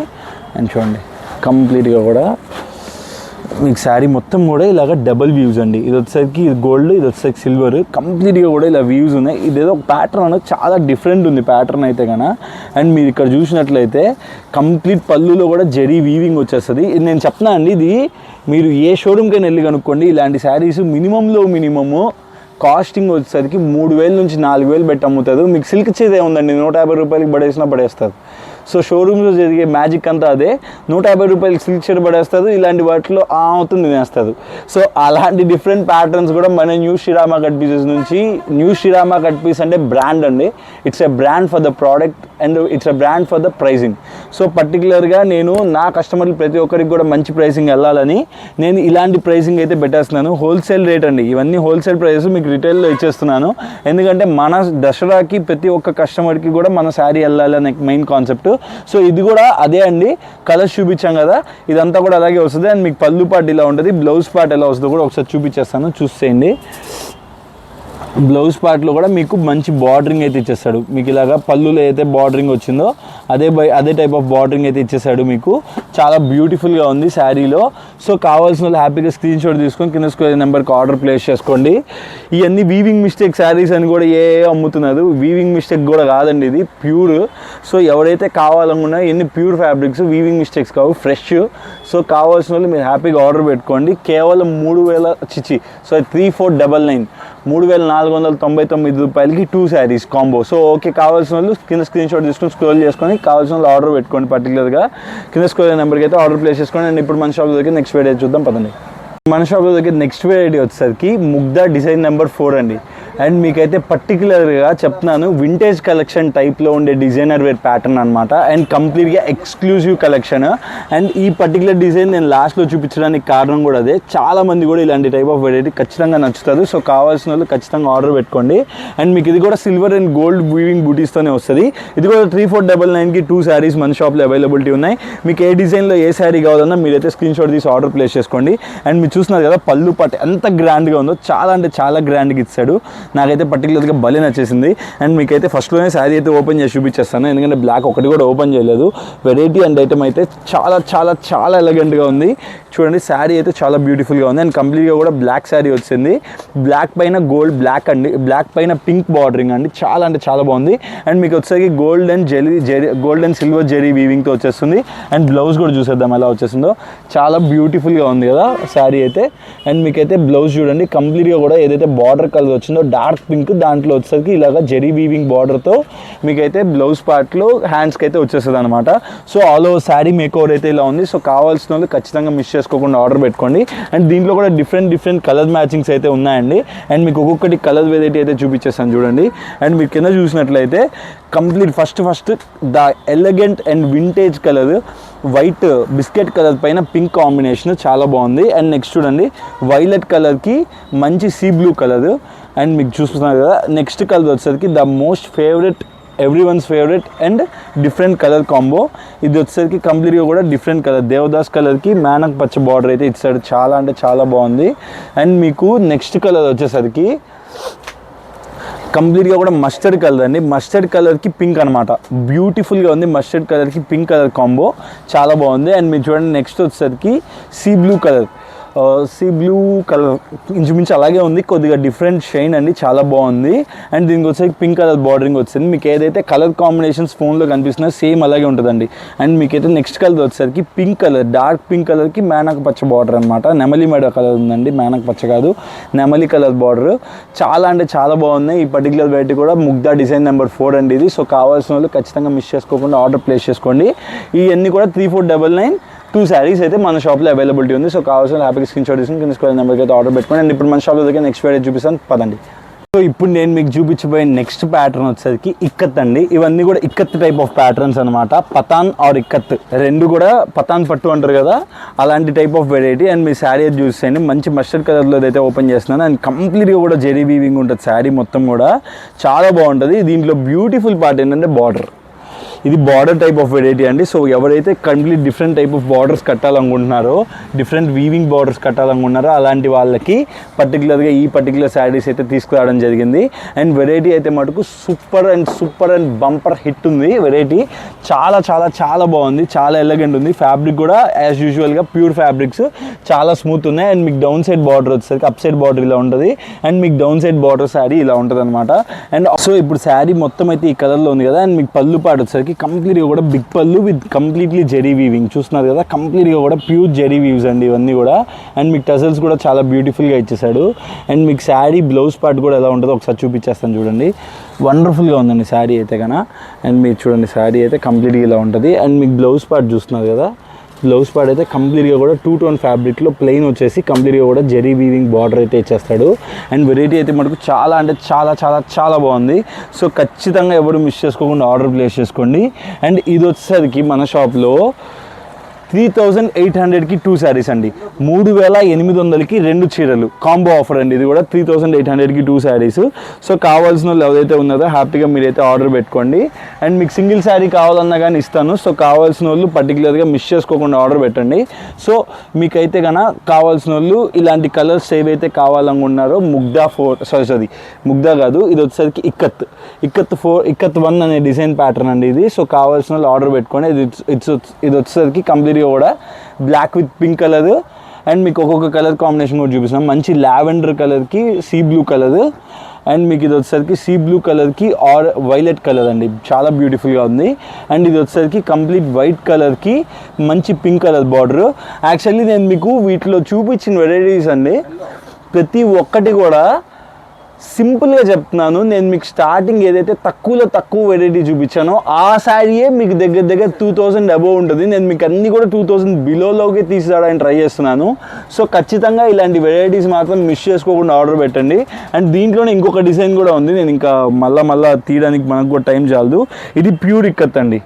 అండ్ చూడండి కంప్లీట్గా కూడా మీకు శారీ మొత్తం కూడా ఇలాగ డబల్ వ్యూస్ అండి. ఇది వచ్చేసరికి ఇది గోల్డ్, ఇది వచ్చేసరికి సిల్వర్. కంప్లీట్గా కూడా ఇలా వ్యూస్ ఉన్నాయి. ఇదేదో ఒక ప్యాటర్న్ చాలా డిఫరెంట్ ఉంది ప్యాటర్న్ అయితే కన్నా. అండ్ మీరు ఇక్కడ చూసినట్లయితే కంప్లీట్ పళ్ళులో కూడా జరీ వీవింగ్ వచ్చేస్తుంది. ఇది నేను చెప్తున్నా అండి, ఇది మీరు ఏ షోరూమ్కైనా వెళ్ళి కనుక్కోండి. ఇలాంటి శారీస్ మినిమము కాస్టింగ్ వచ్చేసరికి 3000 నుంచి 4000 పెట్టి అమ్ముతుంది. మీకు సిల్క్ చీర ఏముందండి 150 రూపాయలకి పడేస్తారు. సో షోరూమ్స్లో జరిగే మ్యాజిక్ అంతా అదే. 150 రూపాయలకి సిల్క్ షర్ట్ పడేస్తారు, ఇలాంటి వాటిలో అవుతుంది తినేస్తారు. సో అలాంటి డిఫరెంట్ ప్యాటర్న్స్ కూడా మన న్యూ శ్రీరామ కట్ పీసెస్ నుంచి. న్యూ శ్రీరామ కట్ పీస్ అంటే బ్రాండ్ అండి. It's a brand for the product and it's a brand for the pricing. So పర్టికులర్గా నేను నా కస్టమర్లు ప్రతి ఒక్కరికి కూడా మంచి ప్రైసింగ్ వెళ్ళాలని నేను ఇలాంటి ప్రైసింగ్ అయితే పెట్టేస్తున్నాను. హోల్సేల్ రేట్ అండి, ఇవన్నీ హోల్సేల్ ప్రైస్ మీకు రిటైల్లో ఇచ్చేస్తున్నాను. ఎందుకంటే మన దసరాకి ప్రతి ఒక్క కస్టమర్కి కూడా మన శారీ వెళ్ళాలి అనే మెయిన్ కాన్సెప్ట్. సో ఇది కూడా అదే అండి, కలర్స్ చూపించాం కదా, ఇదంతా కూడా అలాగే వస్తుంది. అండ్ మీకు పళ్ళు పార్ట్ ఇలా ఉంటుంది, బ్లౌజ్ పార్ట్ ఎలా వస్తుందో కూడా ఒకసారి చూపించేస్తాను, చూసేయండి. బ్లౌజ్ పార్ట్లో కూడా మీకు మంచి బార్డరింగ్ అయితే ఇచ్చేస్తాడు. మీకు ఇలాగా పళ్ళులో అయితే బార్డరింగ్ వచ్చిందో అదే టైప్ ఆఫ్ బార్డరింగ్ అయితే ఇచ్చేసాడు మీకు. చాలా బ్యూటిఫుల్గా ఉంది శారీలో. సో కావాల్సిన వాళ్ళు హ్యాపీగా స్క్రీన్ షాట్ తీసుకొని కింద స్క్రీన్ నెంబర్కి ఆర్డర్ ప్లేస్ చేసుకోండి. ఇవన్నీ వీవింగ్ మిస్టేక్ శారీస్ అని కూడా అమ్ముతున్నారు. వీవింగ్ మిస్టేక్ కూడా కాదండి, ఇది ప్యూర్. సో ఎవరైతే కావాలనుకున్నా ఇవన్నీ ప్యూర్ ఫ్యాబ్రిక్స్, వీవింగ్ మిస్టేక్స్ కావు, ఫ్రెష్. సో కావాల్సిన వాళ్ళు మీరు హ్యాపీగా ఆర్డర్ పెట్టుకోండి. కేవలం 3499 రూపాయలకి 2 శారీస్ కాంబో. సో ఓకే, కావాల్సిన వాళ్ళు కింద స్క్రీన్ షాట్ తీసుకొని స్క్రోల్ చేసుకొని కావాల్సిన వాళ్ళు ఆర్డర్ పెట్టుకోండి. పర్టికులర్గా కింద స్క్రోల్ నెంబర్కి అయితే ఆర్డర్ ప్లేస్ చేసుకోండి. అండ్ ఇప్పుడు మన షాప్ దగ్గర నెక్స్ట్ వెరైటీ చూద్దాం పదండి. మన షాప్ దగ్గర నెక్స్ట్ వెరైటీ వచ్చేసరికి ముగ్ధా డిజైన్ నెంబర్ 4 అండి. అండ్ మీకైతే పర్టికులర్గా చెప్తున్నాను, వింటేజ్ కలెక్షన్ టైప్లో ఉండే డిజైనర్ వేర్ ప్యాటర్న్ అనమాట. అండ్ కంప్లీట్గా ఎక్స్క్లూజివ్ కలెక్షన్. అండ్ ఈ పర్టికులర్ డిజైన్ నేను లాస్ట్లో చూపించడానికి కారణం కూడా అదే. చాలామంది కూడా ఇలాంటి టైప్ ఆఫ్ వెరైటీ ఖచ్చితంగా నచ్చుతుంది. సో కావాల్సిన వాళ్ళు ఖచ్చితంగా ఆర్డర్ పెట్టుకోండి. అండ్ మీకు ఇది కూడా సిల్వర్ అండ్ గోల్డ్ వీవింగ్ బూటీస్తోనే వస్తుంది. ఇది కూడా 3499కి 2 శారీస్ మన షాప్లో అవైలబిలిటీ ఉన్నాయి. మీకు ఏ డిజైన్లో ఏ శారీ కావాలన్నా మీరైతే స్క్రీన్ షాట్ తీసి ఆర్డర్ ప్లేస్ చేసుకోండి. అండ్ మీరు చూస్తున్నారు కదా పళ్ళు పాటు ఎంత గ్రాండ్గా ఉందో, చాలా అంటే చాలా గ్రాండ్గా ఇచ్చాడు. నాకైతే పర్టికులర్గా భలే నచ్చేసింది. అండ్ మీకైతే ఫస్ట్లోనే శారీ అయితే ఓపెన్ చేసి చూపించేస్తాను, ఎందుకంటే బ్లాక్ ఒకటి కూడా ఓపెన్ చేయలేదు. వెరైటీ అండ్ ఐటమ్ అయితే చాలా చాలా చాలా ఎలిగెంట్గా ఉంది. చూడండి శారీ అయితే చాలా బ్యూటిఫుల్గా ఉంది. అండ్ కంప్లీట్గా కూడా బ్లాక్ శారీ వచ్చింది. బ్లాక్ పైన గోల్డ్, బ్లాక్ అండి, బ్లాక్ పైన పింక్ బార్డరింగ్ అండి. చాలా అంటే చాలా బాగుంది. అండ్ మీకు వచ్చేసరికి గోల్డ్ అండ్ సిల్వర్ జెరీ వీవింగ్తో వచ్చేస్తుంది. అండ్ బ్లౌజ్ కూడా చూసేద్దాం ఎలా వచ్చేసిందో. చాలా బ్యూటిఫుల్గా ఉంది కదా శారీ అయితే. అండ్ మీకైతే బ్లౌజ్ చూడండి, కంప్లీట్గా కూడా ఏదైతే బార్డర్ కలర్ వచ్చిందో డార్క్ పింక్, దాంట్లో వచ్చేసరికి ఇలాగ జెరీ వీవింగ్ బార్డర్తో మీకైతే బ్లౌజ్ పార్ట్లో హ్యాండ్స్కి అయితే వచ్చేస్తుంది అనమాట. So all over sari make over అయితే ఇలా ఉంది. సో కావాల్సిన వాళ్ళు ఖచ్చితంగా మిస్ చేసుకోకుండా ఆర్డర్ పెట్టుకోండి. అండ్ దీంట్లో కూడా డిఫరెంట్ కలర్ మ్యాచింగ్స్ అయితే ఉన్నాయండి. అండ్ మీకు ఒక్కొక్కటి కలర్ వెరైటీ అయితే చూపించేస్తాను చూడండి. అండ్ మీరు కింద చూసినట్లయితే complete first the elegant and vintage colour, white biscuit colour పైన పింక్ కాంబినేషన్ చాలా బాగుంది. అండ్ నెక్స్ట్ చూడండి వైలెట్ కలర్కి మంచి సీ బ్లూ కలర్. అండ్ మీకు చూస్తున్నారు కదా నెక్స్ట్ కలర్ వచ్చేసరికి the most favourite, everyone's favourite and different colour combo. ఇది వచ్చేసరికి కంప్లీట్గా కూడా డిఫరెంట్ కలర్, దేవదాస్ కలర్కి మేనక్ పచ్చ బార్డర్ అయితే ఇచ్చాడు. చాలా అంటే చాలా బాగుంది. అండ్ మీకు నెక్స్ట్ కలర్ వచ్చేసరికి కంప్లీట్గా కూడా మస్టర్డ్ కలర్ అండి. మస్టర్డ్ కలర్కి పింక్ అనమాట. బ్యూటిఫుల్గా ఉంది. మస్టర్డ్ కలర్కి పింక్ కలర్ కాంబో చాలా బాగుంది. అండ్ మీరు చూడండి నెక్స్ట్ వచ్చేసరికి సీ బ్లూ కలర్ ఇంచుమించు అలాగే ఉంది, కొద్దిగా డిఫరెంట్ షైన్ అండి, చాలా బాగుంది. అండ్ దీనికి వచ్చేసరికి పింక్ కలర్ బార్డరింగ్ వచ్చింది. మీకు ఏదైతే కలర్ కాంబినేషన్స్ ఫోన్లో కనిపిస్తున్నాయో సేమ్ అలాగే ఉంటుందండి. అండ్ మీకైతే నెక్స్ట్ కలర్ వచ్చేసరికి పింక్ కలర్, డార్క్ పింక్ కలర్కి మేనక పచ్చ బార్డర్ అనమాట. నెమలి మెడ కలర్ ఉందండి, మేనక పచ్చ కాదు, నెమలి కలర్ బార్డర్. చాలా అంటే చాలా బాగున్నాయి. ఈ పర్టికులర్ వెరైటీ కూడా ముగ్ధా డిజైన్ నెంబర్ 4 అండి ఇది. సో కావాల్సిన వాళ్ళు ఖచ్చితంగా మిస్ చేసుకోకుండా ఆర్డర్ ప్లేస్ చేసుకోండి. ఇవన్నీ కూడా 3499 2 శారీస్ అయితే మన షాప్లో అవైలబిలిటీ ఉంది. సో కావాల్సిన హ్యాపీగా స్క్రీన్ షాట్ తీసుకుని కింద స్క్రోల్ నెంబర్కి అయితే ఆర్డర్ పెట్టుకోండి. అండ్ ఇప్పుడు మన షాప్లో దగ్గర నెక్స్ట్ వెరైటీ చూపిస్తాను పదండి. సో ఇప్పుడు నేను మీకు చూపించబోయే నెక్స్ట్ ప్యాటర్న్ వచ్చేసరికి ఇక్కత్ అండి. ఇవన్నీ కూడా ఇక్కత్ టైప్ ఆఫ్ ప్యాటర్న్స్ అనమాట. పతాన్ ఆర్ ఇక్కత్ రెండు కూడా, పతాన్ పట్టు అంటారు కదా అలాంటి టైప్ ఆఫ్ వెరైటీ. అండ్ మీ శారీ అయితే చూసేయండి, మంచి మస్టర్డ్ కలర్లో అయితే ఓపెన్ చేస్తున్నాను. అండ్ కంప్లీట్గా కూడా జెరీ వీవింగ్ ఉంటుంది శారీ మొత్తం కూడా, చాలా బాగుంటుంది. దీంట్లో బ్యూటిఫుల్ పార్ట్ ఏంటంటే బార్డర్. ఇది బార్డర్ టైప్ ఆఫ్ వెరైటీ అండి. సో ఎవరైతే complete different type of borders కట్టాలనుకుంటున్నారో, డిఫరెంట్ వీవింగ్ బార్డర్స్ కట్టాలనుకుంటున్నారో అలాంటి వాళ్ళకి పర్టికులర్గా ఈ పర్టికులర్ శారీస్ అయితే తీసుకురావడం జరిగింది. అండ్ వెరైటీ అయితే మటుకు సూపర్ అండ్ బంపర్ హిట్ ఉంది. వెరైటీ చాలా చాలా చాలా బాగుంది, చాలా ఎలిగెంట్ ఉంది. ఫ్యాబ్రిక్ కూడా యాజ్ యూజువల్గా ప్యూర్ ఫ్యాబ్రిక్స్, చాలా స్మూత్ ఉన్నాయి. అండ్ మీకు డౌన్ సైడ్ బార్డర్ వచ్చేసరికి అప్ సైడ్ బార్డర్ ఇలా ఉంటుంది. అండ్ మీకు డౌన్ సైడ్ బార్డర్ శారీ ఇలా ఉంటుంది అనమాట. అండ్ సో ఇప్పుడు శారీ మొత్తం అయితే ఈ కలర్లో ఉంది కదా. అండ్ మీకు పళ్ళు పాటు వచ్చేసరికి కంప్లీట్గా కూడా బిగ్ పళ్ళు విత్ కంప్లీట్లీ జెరీ వీవింగ్ చూస్తున్నారు కదా. కంప్లీట్గా కూడా ప్యూర్ జెరీ వీవ్స్ అండి ఇవన్నీ కూడా. అండ్ మీకు టజల్స్ కూడా చాలా బ్యూటిఫుల్గా ఇచ్చేసాడు. అండ్ మీకు శారీ బ్లౌజ్ పార్ట్ కూడా ఎలా ఉంటుందో ఒకసారి చూపించేస్తాను చూడండి. వండర్ఫుల్గా ఉందండి శారీ అయితే కన్నా. అండ్ మీరు చూడండి శారీ అయితే కంప్లీట్గా ఇలా ఉంటుంది. అండ్ మీకు బ్లౌజ్ పార్ట్ చూస్తున్నారు కదా, బ్లౌజ్ పార్ట్ అయితే కంప్లీట్గా కూడా 2 టోన్ ఫ్యాబ్రిక్లో ప్లెయిన్ వచ్చేసి కంప్లీట్గా కూడా జెరీ వీవింగ్ బార్డర్ అయితే ఇచ్చేస్తాడు. అండ్ వెరైటీ అయితే మనకు చాలా అంటే చాలా చాలా చాలా బాగుంది. సో ఖచ్చితంగా ఎవరు మిస్ చేసుకోకుండా ఆర్డర్ ప్లేస్ చేసుకోండి. అండ్ ఇది వచ్చేసరికి మన షాప్లో 3,800కి 2 శారీస్ అండి. 3,800కి 2 చీరలు కాంబో ఆఫర్ అండి. ఇది కూడా 3,800కి 2 శారీస్. సో కావాల్సిన వాళ్ళు ఎవరైతే ఉన్నారో హ్యాపీగా మీరైతే ఆర్డర్ పెట్టుకోండి. అండ్ మీకు సింగిల్ శారీ కావాలన్నా కానీ ఇస్తాను. సో కావాల్సిన వాళ్ళు పర్టికులర్గా మిస్ చేసుకోకుండా ఆర్డర్ పెట్టండి. సో మీకైతే కన్నా కావాల్సిన వాళ్ళు ఇలాంటి కలర్స్ ఏవైతే కావాలనుకున్నారో ముగ్ధా కాదు, ఇది వచ్చేసరికి ఇక్కత్ 1 అనే డిజైన్ ప్యాటర్న్ అండి ఇది. సో కావాల్సిన వాళ్ళు ఆర్డర్ పెట్టుకోండి. ఇది వచ్చేసరికి కంప్లీట్గా కూడా black with pink colour and మీకు ఒక్కొక్క కలర్ కాంబినేషన్ కూడా చూపిస్తున్నాం. మంచి లావెండర్ కలర్కి సీ బ్లూ కలర్ అండ్ మీకు ఇది వచ్చేసరికి సీ బ్లూ కలర్కి వైలెట్ కలర్ అండి, చాలా బ్యూటిఫుల్గా ఉంది. అండ్ ఇది వచ్చేసరికి కంప్లీట్ వైట్ కలర్కి మంచి పింక్ కలర్ బార్డర్. యాక్చువల్లీ నేను మీకు వీటిలో చూపించిన వెరైటీస్ అండి ప్రతి ఒక్కటి కూడా సింపుల్గా చెప్తున్నాను. నేను మీకు స్టార్టింగ్ ఏదైతే తక్కువ వెరైటీ చూపించానో ఆ శారీయే మీకు దగ్గర 2,000 అబోవ్ ఉంటుంది. నేను మీకు అన్నీ కూడా 2,000 బిలోలోకి తీసుకురావడానికి ట్రై చేస్తున్నాను. సో ఖచ్చితంగా ఇలాంటి వెరైటీస్ మాత్రం మిస్ చేసుకోకుండా ఆర్డర్ పెట్టండి. అండ్ దీంట్లోనే ఇంకొక డిజైన్ కూడా ఉంది, నేను ఇంకా మళ్ళీ తీయడానికి మనకు కూడా టైం చాలదు. ఇది ప్యూర్ ఇక్కత్ అండి,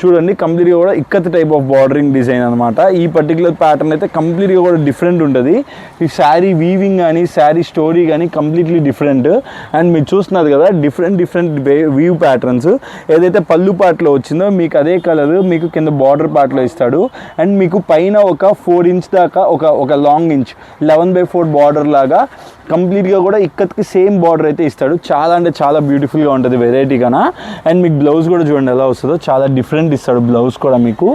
చూడండి కంప్లీట్గా కూడా ikat type of bordering design అనమాట. ఈ పర్టికులర్ ప్యాటర్న్ అయితే కంప్లీట్గా కూడా డిఫరెంట్ ఉంటుంది. ఈ శారీ వీవింగ్ కానీ శారీ స్టోరీ కానీ కంప్లీట్లీ డిఫరెంట్. అండ్ మీరు చూస్తున్నారు కదా డిఫరెంట్ వీవ్ ప్యాటర్న్స్. ఏదైతే పళ్ళు పార్ట్లో వచ్చిందో మీకు అదే కలర్ మీకు కింద బార్డర్ పార్ట్లో ఇస్తాడు. అండ్ మీకు పైన ఒక 4 ఇంచ్ దాకా ఒక లాంగ్ ఇంచ్ 11/4 బార్డర్ లాగా కంప్లీట్గా కూడా ఇక్కత్కి సేమ్ బార్డర్ అయితే ఇస్తాడు. చాలా అంటే చాలా బ్యూటిఫుల్గా ఉంటుంది వెరైటీ కన్నా. అండ్ మీకు బ్లౌజ్ కూడా చూడండి ఎలా వస్తుందో, చాలా డిఫరెంట్ ఇస్తాడు బ్లౌజ్ కూడా మీకు.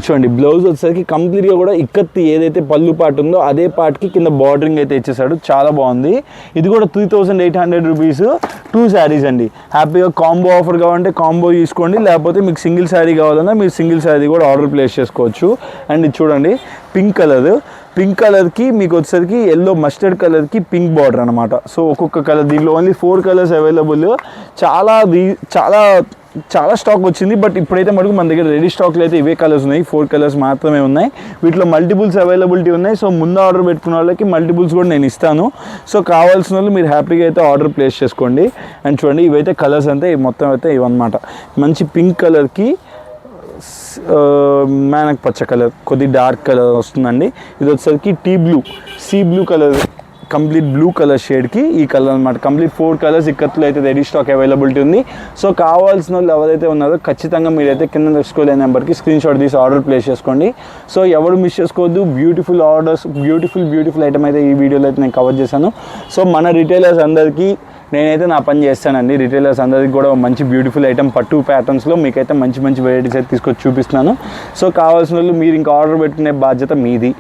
చూడండి బ్లౌజ్ వచ్చేసరికి కంప్లీట్గా కూడా ఇక్కత్తి ఏదైతే పళ్ళు పార్ట్ ఉందో అదే పార్ట్కి కింద బార్డరింగ్ అయితే ఇచ్చేసాడు, చాలా బాగుంది. ఇది కూడా 3,800 రూపీస్ 2 శారీస్ అండి. హ్యాపీగా కాంబో ఆఫర్ కావాలంటే కాంబో తీసుకోండి, లేకపోతే మీకు సింగిల్ శారీ కావాలన్నా మీరు సింగిల్ శారీ కూడా ఆర్డర్ ప్లేస్ చేసుకోవచ్చు. అండ్ ఇది చూడండి పింక్ కలర్కి మీకు వచ్చేసరికి ఎల్లో మస్టర్డ్ కలర్కి పింక్ బార్డర్ అనమాట. సో ఒక్కొక్క కలర్ దీంట్లో ఓన్లీ 4 కలర్స్ అవైలబుల్. చాలా స్టాక్ వచ్చింది, బట్ ఇప్పుడైతే మటుకు మన దగ్గర రెడీ స్టాక్లో అయితే ఇవే కలర్స్ ఉన్నాయి. 4 కలర్స్ మాత్రమే ఉన్నాయి. వీటిలో మల్టిపుల్స్ అవైలబిలిటీ ఉన్నాయి. సో ముందు ఆర్డర్ పెట్టుకున్న వాళ్ళకి మల్టిపుల్స్ కూడా నేను ఇస్తాను. సో కావాల్సిన వాళ్ళు మీరు హ్యాపీగా అయితే ఆర్డర్ ప్లేస్ చేసుకోండి. అండ్ చూడండి ఇవైతే కలర్స్ అంతే, మొత్తం అయితే ఇవన్నమాట. మంచి పింక్ కలర్కి మేనక్ పచ్చ కలర్, కొద్ది డార్క్ కలర్ వస్తుందండి. ఇది వచ్చేసరికి sea blue colour, complete blue colour షేడ్కి ఈ కలర్ అనమాట. కంప్లీట్ 4 కలర్స్ ఇక్కత్తులో అయితే రెడీ స్టాక్ అవైలబిలిటీ ఉంది. సో కావాల్సిన వాళ్ళు ఎవరైతే ఉన్నారో ఖచ్చితంగా మీరైతే కింద తీసుకోలే నెంబర్కి స్క్రీన్ షాట్ తీసి ఆర్డర్ ప్లేస్ చేసుకోండి. సో ఎవరు మిస్ చేసుకోవద్దు. బ్యూటిఫుల్ ఆర్డర్స్, బ్యూటిఫుల్ ఐటమ్ అయితే ఈ వీడియోలో అయితే నేను కవర్ చేశాను. సో మన రిటైలర్స్ అందరికీ నేనైతే నా పని చేస్తానండి. రిటైలర్స్ అందరికీ కూడా మంచి బ్యూటిఫుల్ ఐటమ్ పట్టు ప్యాటర్న్స్లో మీకైతే మంచి వెరైటీస్ అయితే తీసుకొచ్చి చూపిస్తున్నాను. సో కావాల్సిన వాళ్ళు మీరు ఇంకా ఆర్డర్ పెట్టుకునే బాధ్యత మీది.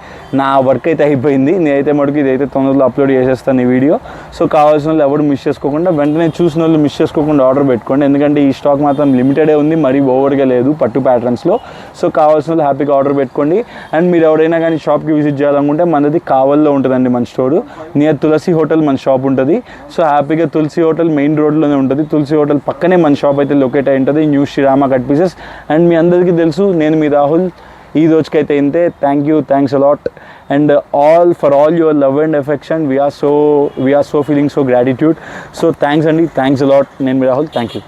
నా వర్క్ అయితే అయిపోయింది, నేనైతే మటుకు ఇదైతే తొందరలో అప్లోడ్ చేసేస్తాను ఈ వీడియో. సో కావాల్సిన వాళ్ళు ఎవరు మిస్ చేసుకోకుండా వెంటనే చూసిన వాళ్ళు మిస్ చేసుకోకుండా ఆర్డర్ పెట్టుకోండి. ఎందుకంటే ఈ స్టాక్ మాత్రం లిమిటెడే ఉంది, మరీ ఓవర్గా లేదు పట్టు ప్యాటర్న్స్లో. సో కావాల్సిన వాళ్ళు హ్యాపీగా ఆర్డర్ పెట్టుకోండి. అండ్ మీరు ఎవరైనా కానీ షాప్కి విజిట్ చేయాలనుకుంటే మనది కావల్లో ఉంటుందండి మన స్టోర్. నియర్ తులసి హోటల్ మన షాప్ ఉంటుంది. సో హ్యాపీగా తులసి హోటల్ మెయిన్ రోడ్లోనే ఉంటుంది. తులసి హోటల్ పక్కనే మన షాప్ అయితే లొకేట్ అయి ఉంటుంది, new Srirama cut pieces. And మీ అందరికీ తెలుసు నేను మీ రాహుల్. ఈ రోజుకైతే ఇంతే. Thanks a lot and for all your love and affection. We are so feeling so gratitude. So thanks అండి, థ్యాంక్స్ అలాట్. నేను మీ రాహుల్, థ్యాంక్ యూ.